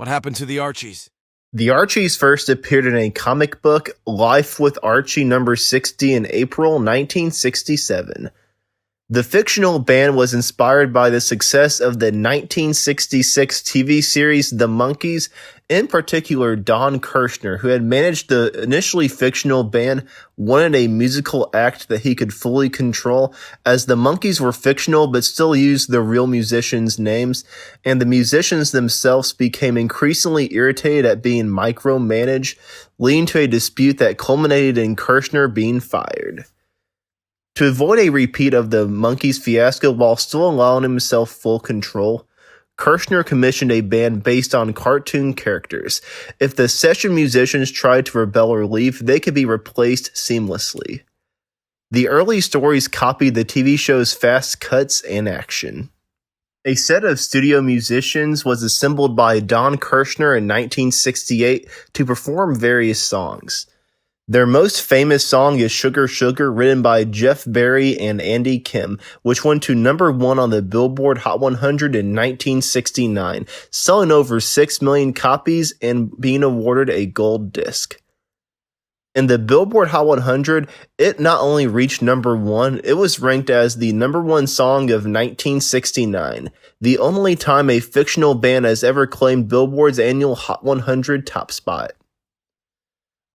What happened to the Archies? The Archies first appeared in a comic book, Life with Archie number 60 in April 1967. The fictional band was inspired by the success of the 1966 TV series The Monkees, in particular Don Kirshner, who had managed the initially fictional band, wanted a musical act that he could fully control, as the Monkees were fictional but still used the real musicians' names, and the musicians themselves became increasingly irritated at being micromanaged, leading to a dispute that culminated in Kirshner being fired. To avoid a repeat of the Monkees fiasco while still allowing himself full control, Kirshner commissioned a band based on cartoon characters. If the session musicians tried to rebel or leave, they could be replaced seamlessly. The early stories copied the TV show's fast cuts and action. A set of studio musicians was assembled by Don Kirshner in 1968 to perform various songs. Their most famous song is Sugar Sugar, written by Jeff Barry and Andy Kim, which went to number 1 on the Billboard Hot 100 in 1969, selling over 6 million copies and being awarded a gold disc. In the Billboard Hot 100, it not only reached number 1, it was ranked as the number 1 song of 1969, the only time a fictional band has ever claimed Billboard's annual Hot 100 top spot.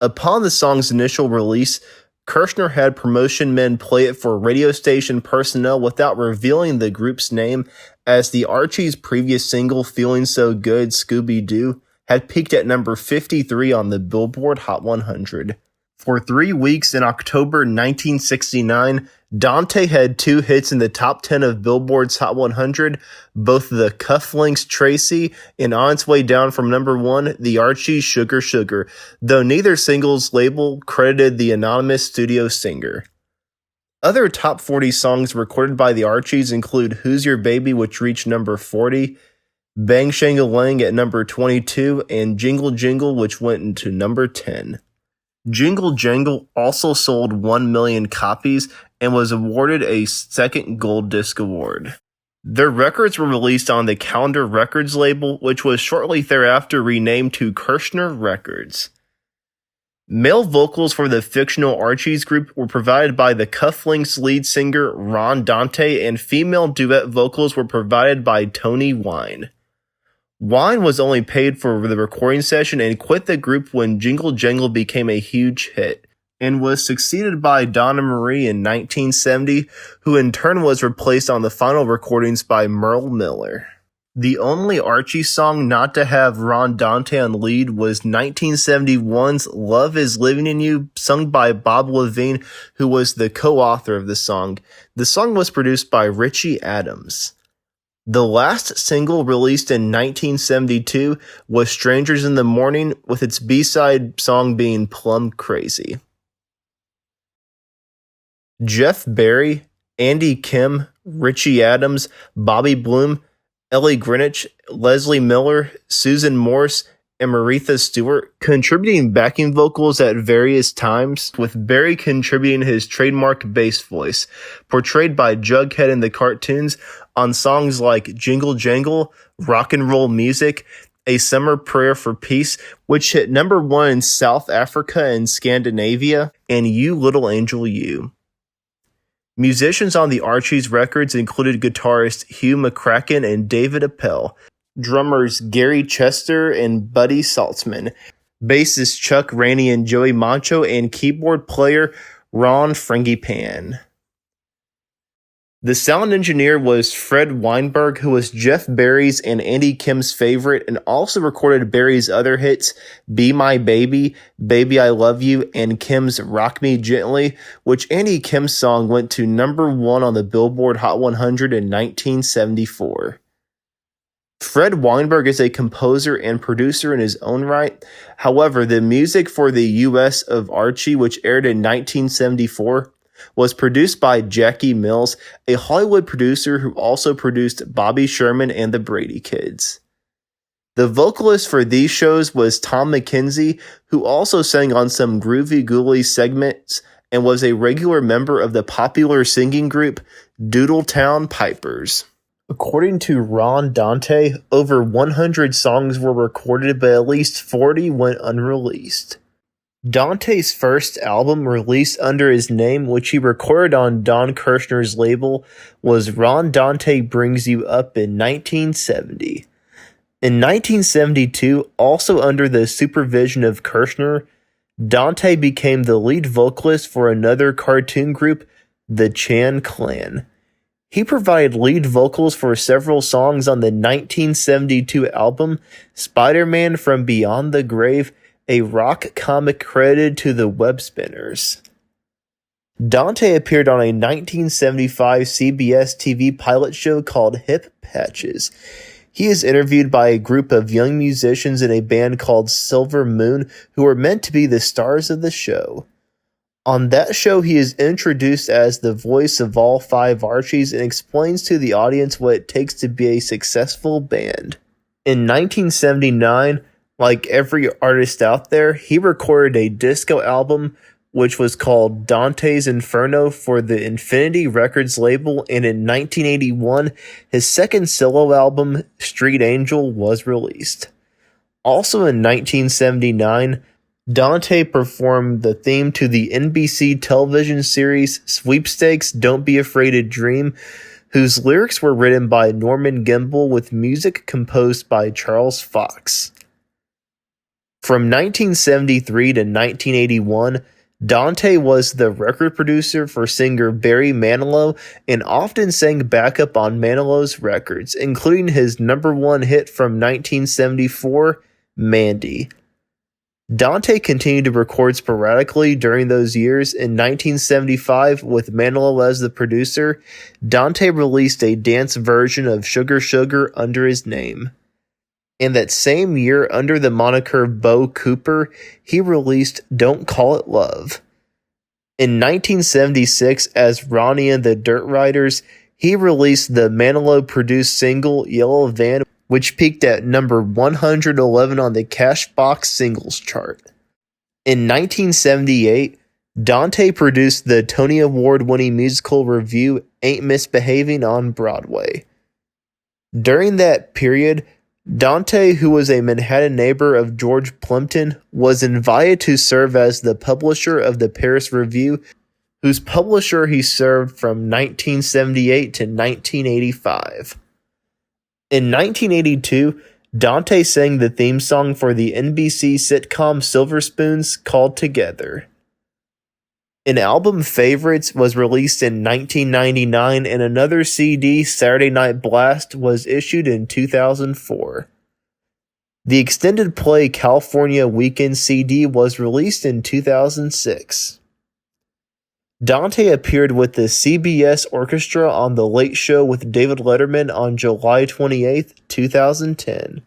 Upon the song's initial release, Kirshner had promotion men play it for radio station personnel without revealing the group's name, as the Archies' previous single, Feeling So Good, Scooby-Doo, had peaked at number 53 on the Billboard Hot 100. For 3 weeks in October 1969, Dante had 2 hits in the top 10 of Billboard's Hot 100, both the Cufflinks Tracy and on its way down from number 1, the Archies' Sugar Sugar, though neither single's label credited the anonymous studio singer. Other top 40 songs recorded by the Archies include Who's Your Baby, which reached number 40, Bang Shangalang at number 22, and Jingle Jingle, which went into number 10. Jingle Jangle also sold 1 million copies and was awarded a second gold disc award. Their records were released on the Calendar Records label, which was shortly thereafter renamed to Kirshner Records. Male vocals for the fictional Archies group were provided by the Cufflinks lead singer Ron Dante, and female duet vocals were provided by Tony Wine. Wine was only paid for the recording session and quit the group when Jingle Jangle became a huge hit, and was succeeded by Donna Marie in 1970, who in turn was replaced on the final recordings by Merle Miller. The only Archie song not to have Ron Dante on lead was 1971's Love Is Living in You, sung by Bob Levine, who was the co-author of the song. The song was produced by Richie Adams. The last single released in 1972 was Strangers in the Morning, with its B-side song being Plum Crazy. Jeff Barry, Andy Kim, Richie Adams, Bobby Bloom, Ellie Greenwich, Leslie Miller, Susan Morse, and Maritha Stewart contributing backing vocals at various times, with Barry contributing his trademark bass voice, portrayed by Jughead in the cartoons, on songs like Jingle Jangle, Rock and Roll Music, A Summer Prayer for Peace, which hit number 1 in South Africa and Scandinavia, and You Little Angel You. Musicians on the Archies records included guitarist Hugh McCracken and David Appel, drummers Gary Chester and Buddy Saltzman, bassist Chuck Rainey and Joey Mancho, and keyboard player Ron Frangipan. The sound engineer was Fred Weinberg, who was Jeff Barry's and Andy Kim's favorite, and also recorded Barry's other hits, Be My Baby, Baby I Love You, and Kim's Rock Me Gently, which Andy Kim's song went to number 1 on the Billboard Hot 100 in 1974. Fred Weinberg is a composer and producer in his own right. However, the music for the U.S. of Archie, which aired in 1974, was produced by Jackie Mills, a Hollywood producer who also produced Bobby Sherman and the Brady Kids. The vocalist for these shows was Tom McKenzie, who also sang on some Groovy Ghoulie segments and was a regular member of the popular singing group Doodletown Pipers. According to Ron Dante, over 100 songs were recorded, but at least 40 went unreleased. Dante's first album released under his name, which he recorded on Don Kirshner's label, was Ron Dante Brings You Up in 1970. In 1972, also under the supervision of Kirshner, Dante became the lead vocalist for another cartoon group, the Chan Clan. He provided lead vocals for several songs on the 1972 album Spider-Man from Beyond the Grave, a rock comic credited to the Web Spinners. Dante appeared on a 1975 CBS TV pilot show called Hip Patches. He is interviewed by a group of young musicians in a band called Silver Moon who are meant to be the stars of the show. On that show, he is introduced as the voice of all 5 Archies and explains to the audience what it takes to be a successful band. In 1979, like every artist out there, he recorded a disco album which was called Dante's Inferno for the Infinity Records label, and in 1981, his second solo album, Street Angel, was released. Also in 1979, Dante performed the theme to the NBC television series Sweepstakes Don't Be Afraid to Dream, whose lyrics were written by Norman Gimbel with music composed by Charles Fox. From 1973 to 1981, Dante was the record producer for singer Barry Manilow and often sang backup on Manilow's records, including his number 1 hit from 1974, Mandy. Dante continued to record sporadically during those years. In 1975, with Manilow as the producer, Dante released a dance version of Sugar Sugar under his name. In that same year, under the moniker Bo Cooper, he released Don't Call It Love. In 1976, as Ronnie and the Dirt Riders, he released the Manilow-produced single Yellow Van, which peaked at number 111 on the Cashbox Singles Chart. In 1978, Dante produced the Tony Award-winning musical revue Ain't Misbehaving on Broadway. During that period, Dante, who was a Manhattan neighbor of George Plimpton, was invited to serve as the publisher of the Paris Review, whose publisher he served from 1978 to 1985. In 1982, Dante sang the theme song for the NBC sitcom Silver Spoons called Together. An album Favorites was released in 1999, and another CD, Saturday Night Blast, was issued in 2004. The extended play California Weekend CD was released in 2006. Dante appeared with the CBS Orchestra on The Late Show with David Letterman on July 28, 2010.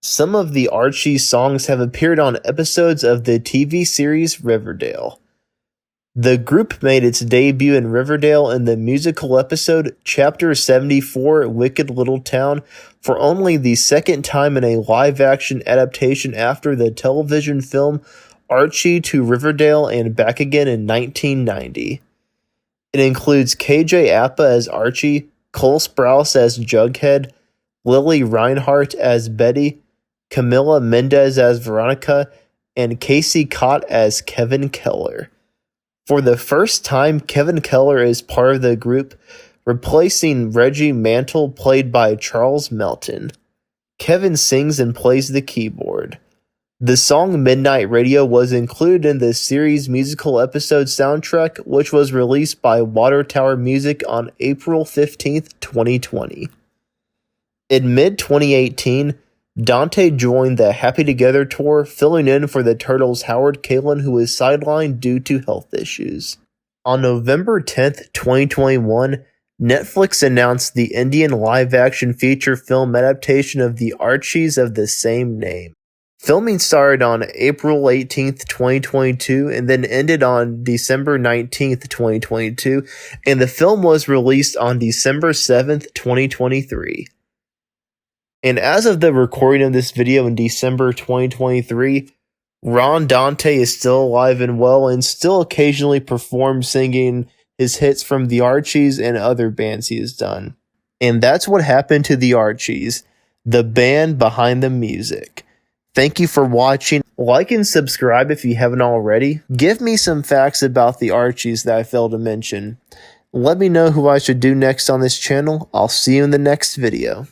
Some of the Archies songs have appeared on episodes of the TV series Riverdale. The group made its debut in Riverdale in the musical episode Chapter 74, Wicked Little Town, for only the second time in a live-action adaptation after the television film Archie to Riverdale and Back Again in 1990. It includes KJ Apa as Archie, Cole Sprouse as Jughead, Lily Reinhart as Betty, Camila Mendez as Veronica, and Casey Cott as Kevin Keller. For the first time, Kevin Keller is part of the group, replacing Reggie Mantle, played by Charles Melton. Kevin sings and plays the keyboard. The song Midnight Radio was included in the series' musical episode soundtrack, which was released by Water Tower Music on April 15, 2020. In mid-2018, Dante joined the Happy Together tour, filling in for the Turtles' Howard Kalin, who was sidelined due to health issues. On November 10, 2021, Netflix announced the Indian live-action feature film adaptation of the Archies of the same name. Filming started on April 18, 2022, and then ended on December 19, 2022, and the film was released on December 7, 2023. And as of the recording of this video in December 2023, Ron Dante is still alive and well and still occasionally performs singing his hits from the Archies and other bands he has done. And that's what happened to the Archies, the band behind the music. Thank you for watching. Like and subscribe if you haven't already. Give me some facts about the Archies that I failed to mention. Let me know who I should do next on this channel. I'll see you in the next video.